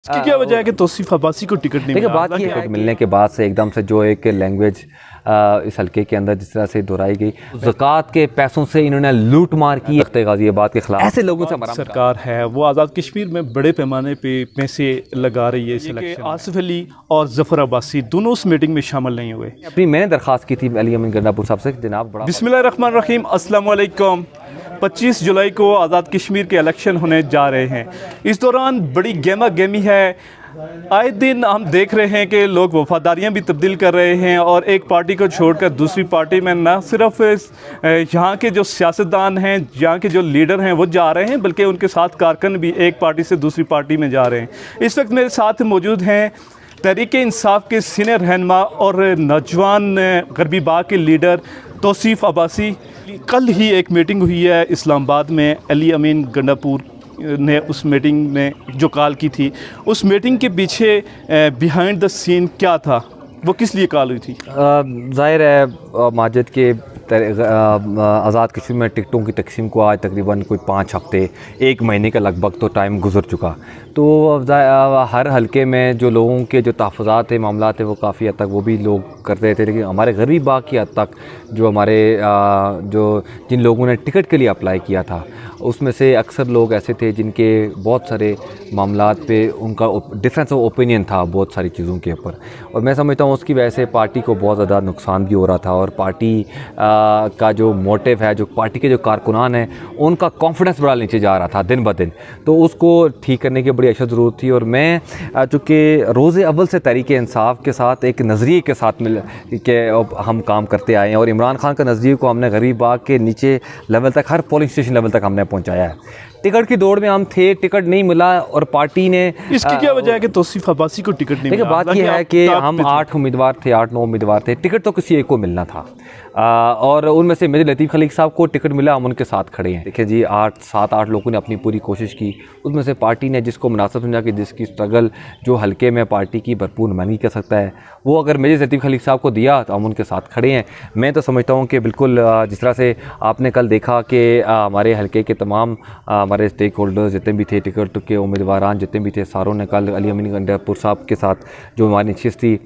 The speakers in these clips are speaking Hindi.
इसकी क्या वजह है कि तौसीफ अब्बासी को टिकट नहीं देखिए, मिला? बात ये है कि मिलने के बाद से एकदम से जो एक लैंग्वेज इस हल्के के अंदर जिस तरह से दोहराई गई, ज़कात के पैसों से इन्होंने लूट मार की तख्ते गाज़ियाबाद के खिलाफ, ऐसे लोगों से हमारा सरकार है वो आज़ाद कश्मीर में बड़े पैमाने पे पैसे लगा रही है इस इलेक्शन। आसिफ अली और ज़फ़र अब्बासी दोनों उस मीटिंग में शामिल नहीं हुए। मैंने दरख्वास्त की थी अली अमीन गंडापुर साहब से, जनाब बड़ा बिस्मिल्लाहिर्रहमानिर्रहीम, अस्सलाम वालेकुम। 25 जुलाई को आज़ाद कश्मीर के इलेक्शन होने जा रहे हैं। इस दौरान बड़ी गहमा गहमी है। आए दिन हम देख रहे हैं कि लोग वफादारियां भी तब्दील कर रहे हैं और एक पार्टी को छोड़कर दूसरी पार्टी में न सिर्फ यहाँ के जो सियासतदान हैं, यहाँ के जो लीडर हैं वो जा रहे हैं, बल्कि उनके साथ कारकुन भी एक पार्टी से दूसरी पार्टी में जा रहे हैं। इस वक्त मेरे साथ मौजूद हैं तहरीक-ए-इंसाफ के सीनियर रहनुमा और नौजवान गरबी बाग के लीडर तौसीफ अब्बासी। कल ही एक मीटिंग हुई है इस्लामाबाद में, अली अमीन गंडापुर ने उस मीटिंग में जो कॉल की थी, उस मीटिंग के पीछे बिहाइंड द सीन क्या था, वो किस लिए कॉल हुई थी? ज़ाहिर है माजिद के आज़ाद कश्मीर में टिकटों की तकसीम को आज तकरीबन कोई 5 हफ़्ते 1 महीने का लगभग तो टाइम गुजर चुका। तो हर हलके में जो लोगों के जो तहफ़्फ़ुज़ात थे, मामला थे, वो काफ़ी हद तक वो भी लोग करते थे, लेकिन हमारे गरबी बाग की हद तक जो हमारे जो जिन लोगों ने टिकट के लिए अप्लाई किया था, उसमें से अक्सर लोग ऐसे थे जिनके बहुत सारे मामलात पे उनका डिफरेंस ऑफ ओपिनियन था बहुत सारी चीज़ों के ऊपर, और मैं समझता हूँ उसकी वजह से पार्टी को बहुत ज़्यादा नुकसान भी हो रहा था। और पार्टी का जो मोटिव है, जो पार्टी के जो कारकुनान हैं, उनका कॉन्फिडेंस बड़ा नीचे जा रहा था दिन ब दिन। तो उसको ठीक करने की बड़ी अशद ज़रूरत थी। और मैं चूँकि रोज़े अव्वल से तहरीक-ए-इंसाफ के साथ एक नज़रिए के साथ मिल के हम काम करते आए हैं, और इमरान खान का नज़रिए को हमने गरीब बाग के नीचे लेवल तक, हर पोलिंग स्टेशन लेवल तक हमने पहुंचाया है। टिकट की दौड़ में हम थे, टिकट नहीं मिला, और पार्टी ने इसकी क्या वजह है कि तौसीफ अब्बासी को टिकट नहीं मिला? देखिए, बात यह है कि हम 8 उम्मीदवार थे, 8-9 उम्मीदवार थे, टिकट तो किसी एक को मिलना था, और उनमें से मेजर लतीफ़ खलीक साहब को टिकट मिला, हम उनके साथ खड़े हैं। देखिए जी, 7-8 लोगों ने अपनी पूरी कोशिश की, उसमें से पार्टी ने जिसको मुनासिब समझा कि जिसकी स्ट्रगल जो हल्के में पार्टी की भरपूर नुमाइंदगी कर सकता है, वो अगर मेजर लतीफ़ खलीक साहब को दिया तो हम उनके साथ खड़े हैं। मैं तो समझता हूँ कि बिल्कुल जिस तरह से आपने कल देखा कि हमारे हल्के के तमाम हमारे स्टेक होल्डर्स जितने भी थे, टिकट के उम्मीदवार जितने भी थे, सारों ने कल अली अमीन गंडापुर साहब के साथ जो हमारी नशिस्त थी,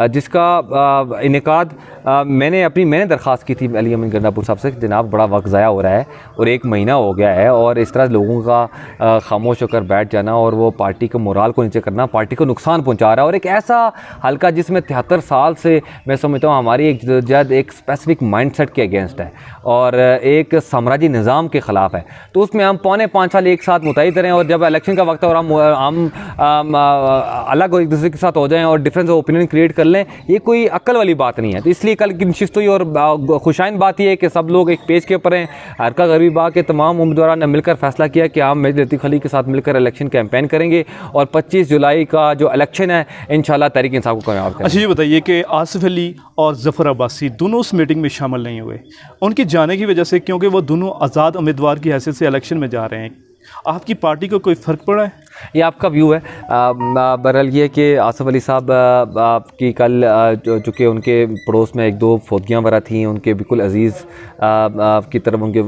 जिसका इनेकाद मैंने दरख्वास्त की थी अली अमीन गंडापुर साहब से, जनाब बड़ा वक्त ज़ाया हो रहा है और 1 महीना हो गया है, और इस तरह लोगों का खामोश होकर बैठ जाना और वो पार्टी के मोराल को नीचे करना पार्टी को नुकसान पहुँचा रहा है। और एक ऐसा हल्का जिसमें 73 साल से मैं समझता हूँ हमारी एक जद एक स्पेसिफिक माइंडसेट के अगेंस्ट है और एक साम्राज्य निज़ाम के ख़िलाफ़ है, तो उसमें हम 5.25 साल एक साथ मुतहिद रहें, और जब इलेक्शन का वक्त है और हम अलग एक दूसरे के साथ हो जाएं और डिफरेंस ऑफ ओपिनियन क्रिएट कर लें, ये कोई अक्ल वाली बात नहीं है। तो इसलिए कल की नशिस्त हुई, और खुशाइन बात यह है कि सब लोग एक पेज के ऊपर हैं। हल्का गरबी बाग के तमाम उम्मीदवारों ने मिलकर फैसला किया कि हम मेजर लतीफ़ खलीक के साथ मिलकर इलेक्शन कैंपेन करेंगे, और 25 जुलाई का जो इलेक्शन है इंशाल्लाह तहरीक-ए-इंसाफ को कामयाब करेंगे। अच्छा, ये बताइए कि आसिफ अली और ज़फ़र अब्बासी दोनों उस मीटिंग में शामिल नहीं हुए, उनके जाने की वजह से, क्योंकि वो दोनों आज़ाद उम्मीदवार की हैसियत से इलेक्शन में जा रहे हैं, आपकी पार्टी को कोई फ़र्क पड़ा है? ये आपका व्यू है। बहरहाल ये कि आसिफ अली साहब आपकी कल चूँकि उनके पड़ोस में 1-2 फौतगियाँ वगैरह थी, उनके बिल्कुल अजीज़ की तरफ उनके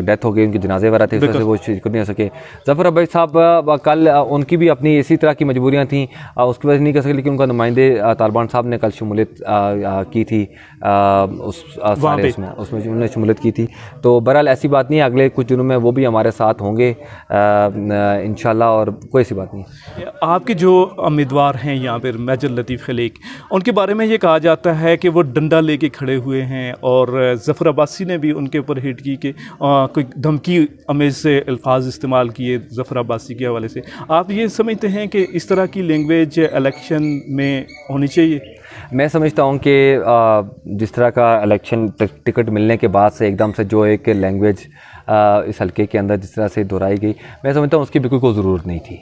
डेथ हो गई, उनके जनाजे वगैरह थे, उससे वो शिरकत नहीं हो सके। ज़फ़र अब्बासी साहब कल उनकी भी अपनी इसी तरह की मजबूरियाँ थी, उसकी वजह से नहीं कर सके, लेकिन उनका नुमाइंदे तालिबान साहब ने कल शमूलियत की थी उसमें उन्होंने शमूलियत की थी। तो बहरहाल ऐसी बात नहीं है, अगले कुछ दिनों में वो भी हमारे साथ होंगे इंशाल्लाह, और कोई ऐसी बात नहीं। आपके जो उम्मीदवार हैं यहाँ पर मेजर लतीफ़ खलीक, उनके बारे में ये कहा जाता है कि वो डंडा लेके खड़े हुए हैं, और ज़फ़र अब्बासी ने भी उनके ऊपर हिट की कि कोई धमकी अमेज़ से अल्फाज इस्तेमाल किए ज़फ़र अब्बासी के हवाले से। आप ये समझते हैं कि इस तरह की लैंग्वेज इलेक्शन में होनी चाहिए? मैं समझता हूँ कि जिस तरह का इलेक्शन टिकट मिलने के बाद से एकदम से जो एक लैंग्वेज इस हल्के के अंदर जिस तरह से दोहराई गई, मैं समझता हूँ उसकी बिल्कुल कोई ज़रूरत नहीं थी।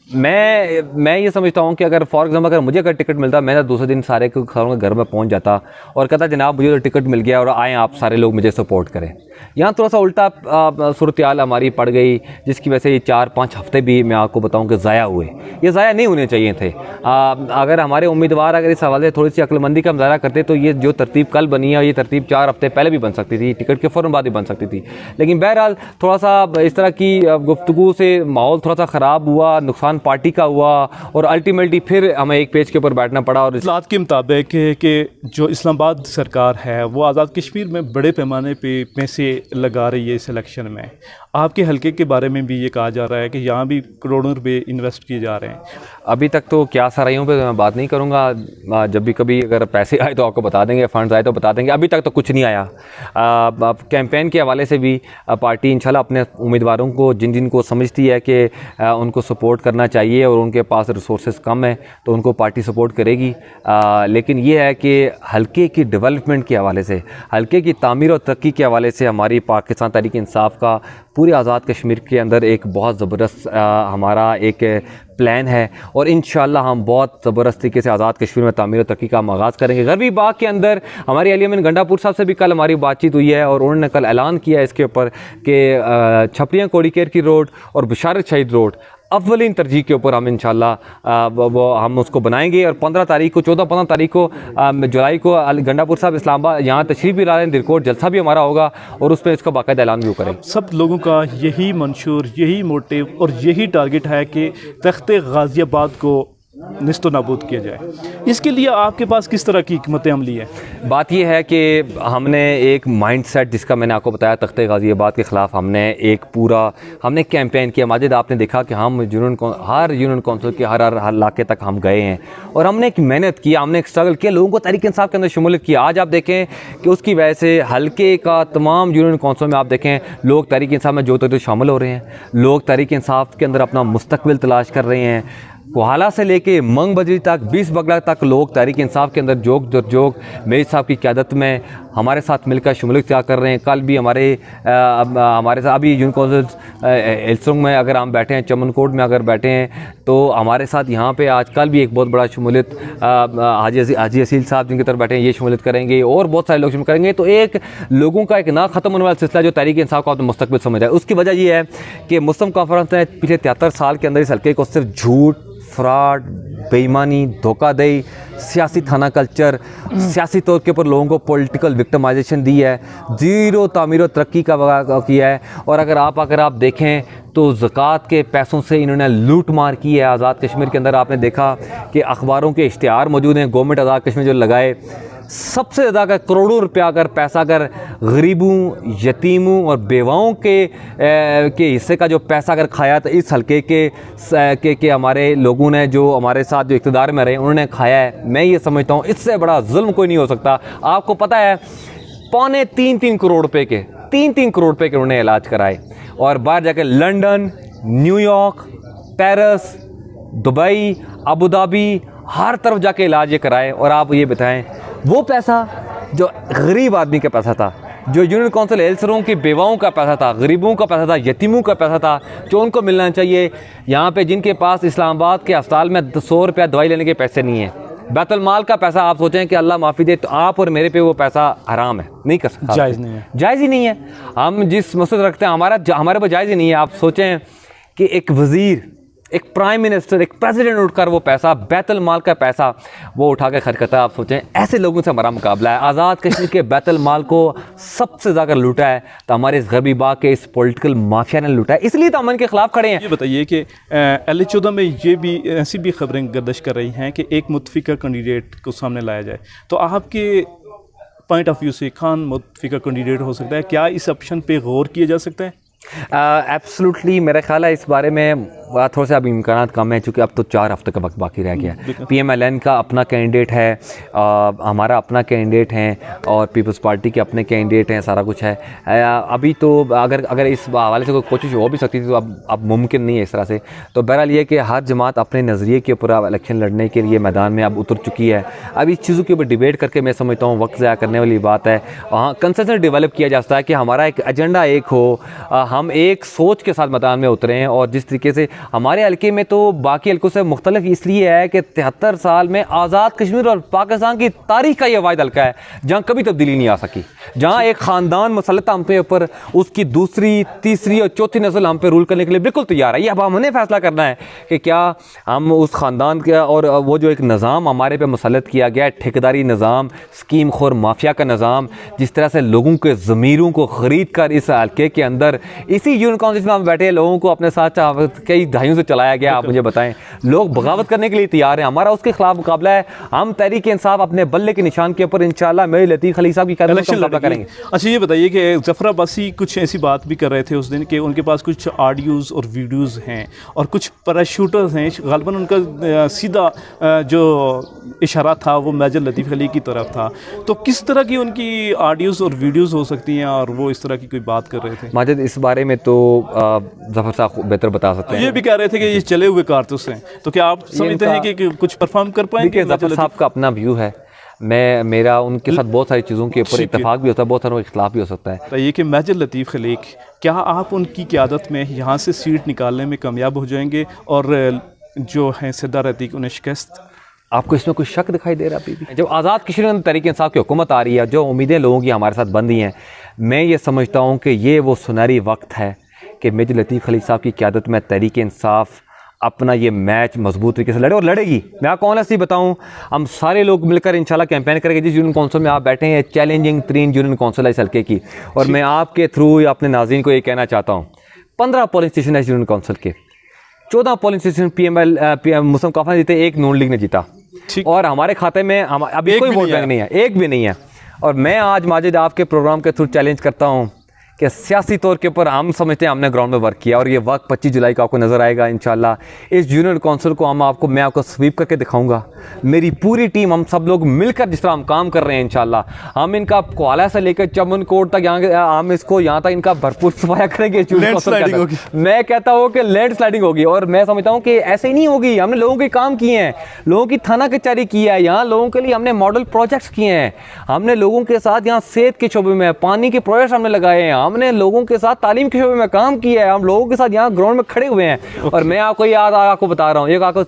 मैं ये समझता हूँ कि अगर फॉर एग्जाम्पल अगर मुझे टिकट मिलता, मैं तो दूसरे दिन सारों के घर में पहुँच जाता और कहता जनाब मुझे तो टिकट मिल गया और आएँ आप सारे लोग मुझे सपोर्ट करें। यहाँ थोड़ा सा उल्टा सूरत हाल हमारी पड़ गई, जिसकी वजह से ये 4-5 हफ्ते भी मैं आपको बताऊँ कि ज़ाया हुए। ये ज़ाया नहीं होने चाहिए थे। अगर हमारे उम्मीदवार अगर इस हवाले से थोड़ी सी अक्लमंदी का मुजाहरा करते तो ये जो तरतीब कल बनी है, ये तरतीब 4 हफ्ते पहले भी बन सकती थी, टिकट के फ़ौरन बाद भी बन सकती थी। लेकिन बहरहाल थोड़ा सा इस तरह की गुफ्तगू से माहौल थोड़ा सा ख़राब हुआ, नुकसान पार्टी का हुआ और अल्टीमेटली फिर हमें एक पेज के ऊपर बैठना पड़ा। और इस्लात के मुताबिक कि जो इस्लामाबाद सरकार है वो आज़ाद कश्मीर में बड़े पैमाने पे पैसे लगा रही है इस इलेक्शन में। आपके हलके के बारे में भी ये कहा जा रहा है कि यहाँ भी करोड़ों रुपए इन्वेस्ट किए जा रहे हैं। अभी तक तो क्या सराइयों पे मैं बात नहीं करूँगा, जब भी कभी अगर पैसे आए तो आपको बता देंगे, फंड्स आए तो बता देंगे। अभी तक तो कुछ नहीं आया। कैंपेन के हवाले से भी पार्टी इंशाल्लाह अपने उम्मीदवारों को जिन को समझती है कि उनको सपोर्ट करना चाहिए और उनके पास रिसोर्सेज कम है तो उनको पार्टी सपोर्ट करेगी। लेकिन ये है कि हलके की डेवलपमेंट के हवाले से, हलके की तामीर और तरक्की के हवाले से हमारी पाकिस्तान तहरीक इंसाफ का पूरे आज़ाद कश्मीर के अंदर एक बहुत ज़बरदस्त हमारा एक प्लान है और इंशाल्लाह हम बहुत ज़बरदस्त तरीके से आज़ाद कश्मीर में तामीर और तरक्की का आगाज़ करेंगे। गरबी बाग के अंदर हमारी अली अमीन गंडापुर साहब से भी कल हमारी बातचीत हुई है और उन्होंने कल ऐलान किया इसके ऊपर कि छपरियाँ कोड़ीकेर की रोड और बशारत शहीद रोड अव्वलीन तरजीह के ऊपर हम इंशाल्लाह वो हम उसको बनाएंगे। और 15 तारीख को 14-15 तारीख को जुलाई को गंडापुर साहब इस्लामाबाद यहाँ तशरीफ़ भी ला रहे हैं, दिलकोट जलसा भी हमारा होगा और उसमें इसका बाकायदा ऐलान भी करेंगे। सब लोगों का यही मंशूर, यही मोटिव और यही टारगेट है कि तख्ते गाज़ियाबाद को निस्तो नाबूद किया जाए। इसके लिए आपके पास किस तरह की हिकमत अमली है? बात यह है कि हमने एक माइंडसेट, जिसका मैंने आपको बताया तख्ते गाज़ियाबाद के ख़िलाफ़ हमने कैंपेन किया। माजिद आपने देखा कि हम हर यूनियन कौंसिल के हर इलाके तक हम गए हैं और हमने एक मेहनत किया, हमने एक स्ट्रगल किया, लोगों को तहरीक इंसाफ के अंदर शमूलियत किया। आज आप देखें कि उसकी वजह से हल्के का तमाम यूनियन कौंसिल में आप देखें लोग तहरीक इंसाफ में जो तो शामिल हो रहे हैं, लोग तहरीक इंसाफ के अंदर अपना मुस्तकबिल तलाश कर रहे हैं। कोहाला से लेके मंग बजरी तक 20 बगला तक लोग तहरीक इंसाफ के अंदर जोग मेरी साहब की क़यादत में हमारे साथ मिलकर शमूलियत कर रहे हैं। कल भी हमारे साथ अभी यूनियन कौंसिल एल्सुंग में अगर हम बैठे हैं, चमनकोट में अगर बैठे हैं तो हमारे साथ यहाँ पे आज कल भी एक बहुत बड़ा शमूलियत हाजी असील साहब जिनकी तरफ बैठे हैं ये शमूलियत करेंगे और बहुत सारे लोग शमूलियत करेंगे। तो एक लोगों का एक ना ख़त्म होने वाला सिलसिला जो तहरीक इंसाफ का मुस्तकबिल समझ है। उसकी वजह ये है कि मुस्लिम कॉन्फ्रेंस ने पिछले 73 साल के अंदर इस हल्के को सिर्फ झूठ, फ्रॉड, बेईमानी, धोखाधड़ी, सियासी थाना कल्चर, सियासी तौर के ऊपर लोगों को पॉलिटिकल विक्टिमाइजेशन दी है, ज़ीरो तामीर और तरक्की का किया है। और अगर आप देखें तो ज़कात के पैसों से इन्होंने लूट मार की है। आज़ाद कश्मीर के अंदर आपने देखा कि अखबारों के इश्तिहार मौजूद हैं, गवर्नमेंट आज़ाद कश्मीर जो लगाए सबसे ज़्यादा अगर करोड़ों रुपया अगर पैसा अगर गरीबों, यतीमों और बेवाओं के हिस्से का जो पैसा अगर खाया तो इस हल्के के हमारे लोगों ने जो हमारे साथ जो इक़्तिदार में रहे उन्होंने खाया है। मैं ये समझता हूँ इससे बड़ा जुल्म कोई नहीं हो सकता। आपको पता है 3.25 करोड़ रुपये के 3-3 करोड़ रुपये के उन्होंने इलाज कराए और बाहर जाकर London, New York, Paris, Dubai, Abu Dhabi हर तरफ जाके इलाज ये कराए। और आप ये बताएं वो पैसा जो गरीब आदमी का पैसा था, जो यूनियन कौंसिल एल्सरों की बेवाओं का पैसा था, गरीबों का पैसा था, यतीमों का पैसा था जो उनको मिलना चाहिए, यहाँ पे जिनके पास इस्लामाबाद के अस्पताल में 100 रुपया दवाई लेने के पैसे नहीं है, बैतुल माल का पैसा आप सोचें कि अल्लाह माफ़ी दे तो आप और मेरे पे वो पैसा हराम है, नहीं कर सकता, जायज़ नहीं है, जायज़ ही नहीं है। हम जिस मकसद रखते हैं हमारे पर जायज़ ही नहीं है। आप सोचें कि एक वज़ीर, एक प्राइम मिनिस्टर, एक प्रेसिडेंट उठकर वो पैसा बैतुल माल का पैसा वो उठा के खर्च करता है। आप सोचें ऐसे लोगों से हमारा मुकाबला है। आज़ाद कश्मीर के बैतुल माल को सबसे ज़्यादा लूटा है तो हमारे इस गरबी बाग के इस पॉलिटिकल माफिया ने लूटा है, इसलिए तो हम इनके खिलाफ खड़े हैं। ये बताइए कि LA-14 में ये भी ऐसी भी खबरें गर्दिश कर रही हैं कि एक मुतफिका कैंडिडेट को सामने लाया जाए, तो आपके पॉइंट ऑफ व्यू से खान मुतफिका कैंडिडेट हो सकता है, क्या इस ऑप्शन पे गौर किया जा सकता है? एब्सोल्युटली मेरा ख्याल है इस बारे में थोड़ा सा अभी इम्कानात कम है क्योंकि अब तो 4 हफ्ते का वक्त बाकी रह गया है। PMLN का अपना कैंडिडेट है, हमारा अपना कैंडिडेट हैं और पीपल्स पार्टी के अपने कैंडिडेट हैं, सारा कुछ है। अभी तो अगर इस हवाले से कोई कोशिश हो भी सकती थी तो अब मुमकिन नहीं है इस तरह से। तो बहरहाल ये कि हर जमात अपने नज़रिए के ऊपर इलेक्शन लड़ने के लिए मैदान में अब उतर चुकी है। अब इस चीज़ों के ऊपर डिबेट करके मैं समझता हूँ वक्त ज़ाया करने वाली बात है। वहाँ कंसेंसस डेवलप किया जा सकता है कि हमारा एक एजेंडा एक हो, हम एक सोच के साथ मैदान में उतरे हैं और जिस तरीके से हमारे हल्के में तो बाकी हल्कों से मुख्तलिफ इसलिए है कि 73 साल में आज़ाद कश्मीर और पाकिस्तान की तारीख का ये वाहिद हल्का है जहाँ कभी तब्दीली नहीं आ सकी, जहाँ एक ख़ानदान मसलत हम पे ऊपर उसकी दूसरी, तीसरी और चौथी नस्ल हम पे रूल करने के लिए बिल्कुल तैयार है। ये अब हमने फैसला करना है कि क्या हम उस ख़ानदान का और वो जो एक निज़ाम हमारे पे मुसलत किया गया है, ठेकेदारी निज़ाम, स्कीम खोर माफिया का निज़ाम, जिस तरह से लोगों के ज़मीरों को ख़रीद कर इस हल्के के अंदर इसी यूनियन काउंसिल में हम बैठे लोगों को अपने साथ कई दहाइयों से चलाया गया। आप मुझे बताएं, लोग बगावत करने के लिए तैयार हैं, हमारा उसके खिलाफ मुकाबला है। हम तहरीक इंसाफ अपने बल्ले के निशान के ऊपर इंशाल्लाह मेरी लतीफ़ खलील साहब की मुकाबला करेंगे। अच्छा ये बताइए कि ज़फ़र अब्बासी कुछ ऐसी बात भी कर रहे थे उस दिन कि उनके पास कुछ ऑडियोज़ और वीडियोज़ हैं और कुछ पैराशूटर्स हैं, ग़ालिबन उनका सीधा जो इशारा था वो मेजर लतीफ़ खलील की तरफ था। तो किस तरह की उनकी ऑडियोज़ और वीडियोज़ हो सकती हैं और वो इस तरह की कोई बात कर रहे थे? माजिद, इस बारे में तो ज़फ़र साहब बेहतर बता सकते हैं। ये भी कह रहे थे कि ये चले हुए कारतूस हैं, तो क्या आप समझते हैं कि कुछ परफॉर्म कर पाएंगे? ज़फ़र साहब का अपना व्यू है, मेरा उनके साथ बहुत सारी चीज़ों के ऊपर इत्तेफाक भी होता है, बहुत सारों के खिलाफ भी हो सकता है। तो ये कि मेजर लतीफ़ खलील, क्या आप उनकी क़यादत में यहाँ से सीट निकालने में कामयाब हो जाएंगे और जो हैं सिद्दार अतीक उन्हें शिकस्त? आपको इसमें कोई शक दिखाई दे रहा है? अभी जब आज़ाद कश्मीर तहरीक इंसाफ की हुकूमत आ रही है, जो उम्मीदें लोगों की हमारे साथ बंधी हैं, मैं ये समझता हूँ कि ये वो सुनहरी वक्त है कि मेजर लतीफ़ खलील साहब की क़यादत में तहरीक इंसाफ अपना ये मैच मजबूत तरीके से लड़े और लड़ेगी। मैं आपको ऑनेस्टली बताऊं, हम सारे लोग मिलकर इंशाल्लाह कैंपेन करेंगे। जिस यूनियन काउंसिल में आप बैठे हैं, चैलेंजिंग तरीन यूनियन काउंसिल है इस हल्के की, और मैं आपके थ्रू या अपने नाज़रीन को ये कहना चाहता हूँ, 15 पोलिंग स्टेशन है इस यूनियन काउंसिल के, 14 पोलिंग स्टेशन PML मुस्लिम काफ़ा ने जीते, 1 नून लीग ने जीता, और हमारे खाते में अभी कोई वोट बैंक नहीं है, एक भी नहीं है। और मैं आज माजिद आपके प्रोग्राम के थ्रू चैलेंज करता हूँ कि सियासी तौर के ऊपर हम समझते हैं हमने ग्राउंड में वर्क किया, और ये वर्क 25 जुलाई को आपको नज़र आएगा इंशाल्लाह। इस यूनियन काउंसिल को मैं आपको स्वीप करके दिखाऊंगा। मेरी पूरी टीम, हम सब लोग मिलकर जिस तरह हम काम कर रहे हैं इंशाल्लाह, हम इनका कोला से लेकर चमन कोट तक हम इसको यहाँ तक इनका भरपूर सफाया करेंगे। मैं कहता हूँ कि लैंड स्लाइडिंग होगी, और मैं समझता हूँ कि ऐसे ही नहीं होगी। हमने लोगों के काम किए हैं, लोगों की थाना कचहरी की है, यहाँ लोगों के लिए हमने मॉडल प्रोजेक्ट्स किए हैं, हमने लोगों के साथ यहाँ सेहत के शोबे में पानी के प्रोजेक्ट्स हमने लगाए हैं, हमने लोगों के साथ तालीम के शोबे में काम किया है, हम लोगों के साथ यहाँ ग्राउंड में खड़े हुए हैं। और मैं आपको याद आपको बता रहा हूँ, एक आपको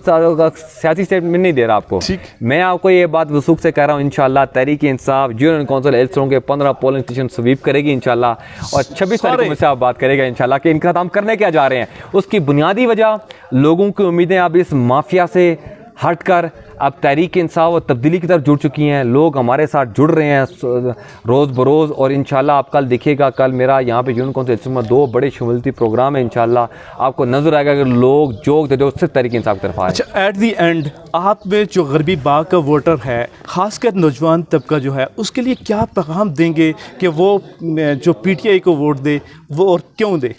सियासी स्टेटमेंट नहीं दे रहा आपको, मैं आपको ये बात वसूख से कह रहा हूँ, इंशाल्लाह तहरीक इंसाफ यूनियन काउंसिल एल्सरों के 15 पोलिंग स्टेशन स्वीप करेगी इंशाल्लाह, और 26 तारीख में से आप बात करेगा इंशाल्लाह कि इनका हम करने क्या जा रहे हैं। उसकी बुनियादी वजह लोगों की उम्मीदें अब इस माफिया से हटकर अब तहरीक इंसाफ और तब्दीली की तरफ जुड़ चुकी हैं। लोग हमारे साथ जुड़ रहे हैं रोज़ बरोज़, और इंशाल्लाह आप कल देखिएगा, कल मेरा यहाँ पे यूनियन काउंसिल में 2 बड़े शमूलती प्रोग्राम है इंशाल्लाह। आपको नज़र आएगा कि लोग जो सिर्फ तहरीक इंसाफ की तरफ आ रहे हैं। अच्छा, एट दी एंड आप में जो गरबी बाग का वोटर है, ख़ासकर नौजवान तबका जो है, उसके लिए क्या पैगाम देंगे कि वो जो PTI को वोट दे, वो और क्यों दे?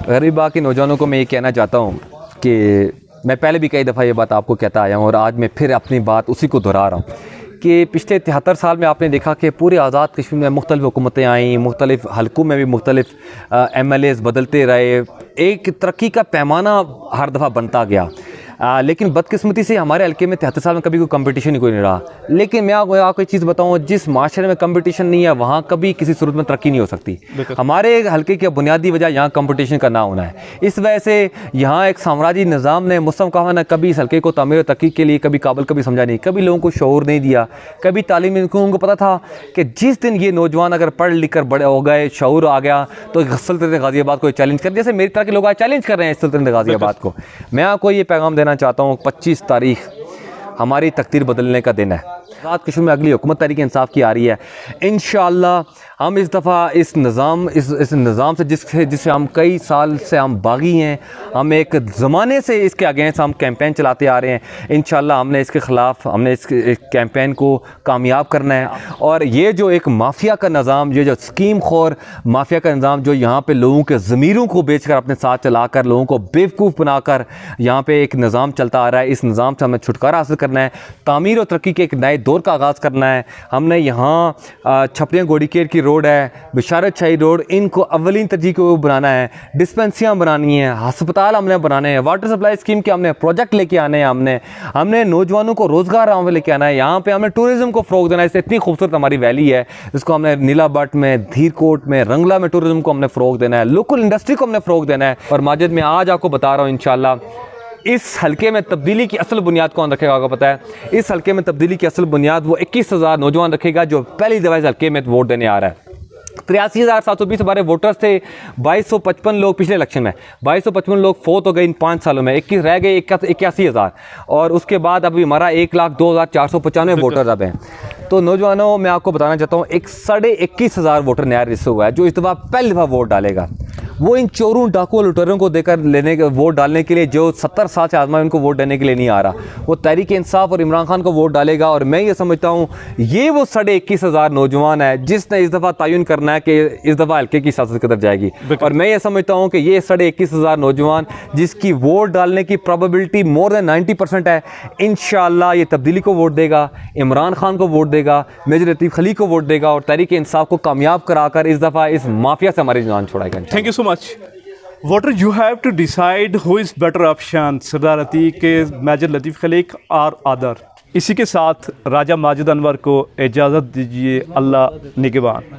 गरबी बाग के नौजवानों को मैं ये कहना चाहता हूँ कि मैं पहले भी कई दफ़ा ये बात आपको कहता आया हूँ, और आज मैं फिर अपनी बात उसी को दोहरा रहा हूँ कि पिछले 73 साल में आपने देखा कि पूरे आज़ाद कश्मीर में मुख्तलिफ़ हुकूमतें आईं, मुख्तलिफ़ हलकों में भी मुख्तलिफ़ MLAs बदलते रहे, एक तरक्की का पैमाना हर दफ़ा बनता गया। लेकिन बदकिस्मती से हमारे हल्के में 73 साल में कभी कोई कंपटीशन ही कोई नहीं रहा। लेकिन मैं आपको एक चीज़ बताऊँ, जिस माशरे में कंपटीशन नहीं है वहाँ कभी किसी सूरत में तरक्की नहीं हो सकती। हमारे हल्के की बुनियादी वजह यहाँ कंपटीशन का ना होना है। इस वजह से यहाँ एक साम्राज्य निज़ाम ने, मुस्लिम काफ़ा ने कभी इस हल्के को तामीर तरक्की के लिए कभी काबिल कभी समझा नहीं, कभी लोगों को शऊर नहीं दिया, कभी तालीम उनको पता था कि जिस दिन ये नौजवान अगर पढ़ लिख कर बड़े हो गए, शऊर आ गया, तो सल्तनत गाज़ियाबाद को चैलेंज कर, जैसे मेरी तरह के लोग आज चैलेंज कर रहे हैं सल्तनत गाज़ियाबाद को। मैं आपको ये पैगाम देना चाहता हूँ, 25 तारीख हमारी तकदीर बदलने का दिन है। आज़ाद कश्मीर में अगली हुकूमत तहरीक इंसाफ की आ रही है। इंशाअल्लाह हम इस दफ़ा इस निज़ाम से जिससे हम कई साल से हम बागी हैं, हम एक ज़माने से इसके अगेंस्ट हम कैंपेन चलाते आ रहे हैं। इंशाअल्लाह हमने इसके ख़िलाफ़ इस कैंपेन को कामयाब करना है। और ये जो एक माफिया का निज़ाम, ये जो स्कीम खोर माफिया का निज़ाम जो यहाँ पे लोगों के ज़मीरों को बेचकर अपने साथ चलाकर लोगों को बेवकूफ़ बनाकर यहाँ पे एक निज़ाम चलता आ रहा है, इस निज़ाम से हमें छुटकारा हासिल करना है, तामीर और तरक्की के एक नए दौर का आगाज़ करना है। हमने यहाँ छपरियाँ गोड़ीकेर की रोड है, बिशारत शाही रोड, इनको अव्वलीन तरजीह को बनाना है। डिस्पेंसरियाँ बनानी है, हस्पताल हमने बनाने हैं, वाटर सप्लाई स्कीम के हमने प्रोजेक्ट लेके आने हैं, हमने नौजवानों को रोज़गार में लेके आना है। यहाँ पे हमने टूरिज़्म को फ़रोग देना है। इससे इतनी खूबसूरत हमारी वैली है, इसको हमने नीला बट में, धीरकोट में, रंगला में टूरिज़्म को हमने फ़रोग देना है, लोकल इंडस्ट्री को हमने फ़रोग देना है। और माजिद में आज आपको बता रहा हूँ इंशाल्लाह इस हल्के में तब्दीली की असल बुनियाद कौन रखेगा आपको पता है? इस हल्के में तब्दीली की असल बुनियाद वो 21,000 नौजवान रखेगा जो पहली दफ़ा इस हल्के में वोट देने आ रहा है। 83,720 हमारे वोटर्स थे, 2255 लोग पिछले इलेक्शन में, 2255 लोग फोत हो गए इन 5 सालों में, 21 रह गए 81,000 और उसके बाद अभी हमारा 1,02,495 वोटर अब हैं। तो नौजवानों मैं आपको बताना चाहता हूँ एक 21,500 वोटर नया रजिस्टर हुआ है जो इस दफ़ा पहली दफ़ा वोट डालेगा। वो इन चोरों डाकुओं लुटेरों को देकर वोट डालने के लिए जो 70 साल से आजमा उनको वोट देने के लिए नहीं आ रहा, वो तहरीक इंसाफ और इमरान खान को वोट डालेगा। और मैं ये समझता हूँ ये वो 21,500 नौजवान है जिसने इस दफ़ा तयन करना है कि इस दफ़ा हल्के की सियासत की तरफ जाएगी। और मैं ये समझता हूँ कि ये 21,500 नौजवान जिसकी वोट डालने की प्रोबेबिलिटी मोर देन 90% है, इंशाअल्लाह ये तब्दीली को वोट देगा, इमरान खान को वोट देगा, मेजर लतीफ़ खलील को वोट देगा और तहरीक इंसाफ को कामयाब कराकर इस दफ़ा इस माफिया से हमारी जान छुड़ाएगा। Thank you so much. Voter, you have to decide who is better option, Sardar Atiq, major Latif Khalil और अदर। इसी के साथ राजा माजिद अनवर को इजाज़त दीजिए। अल्लाह निगहबान।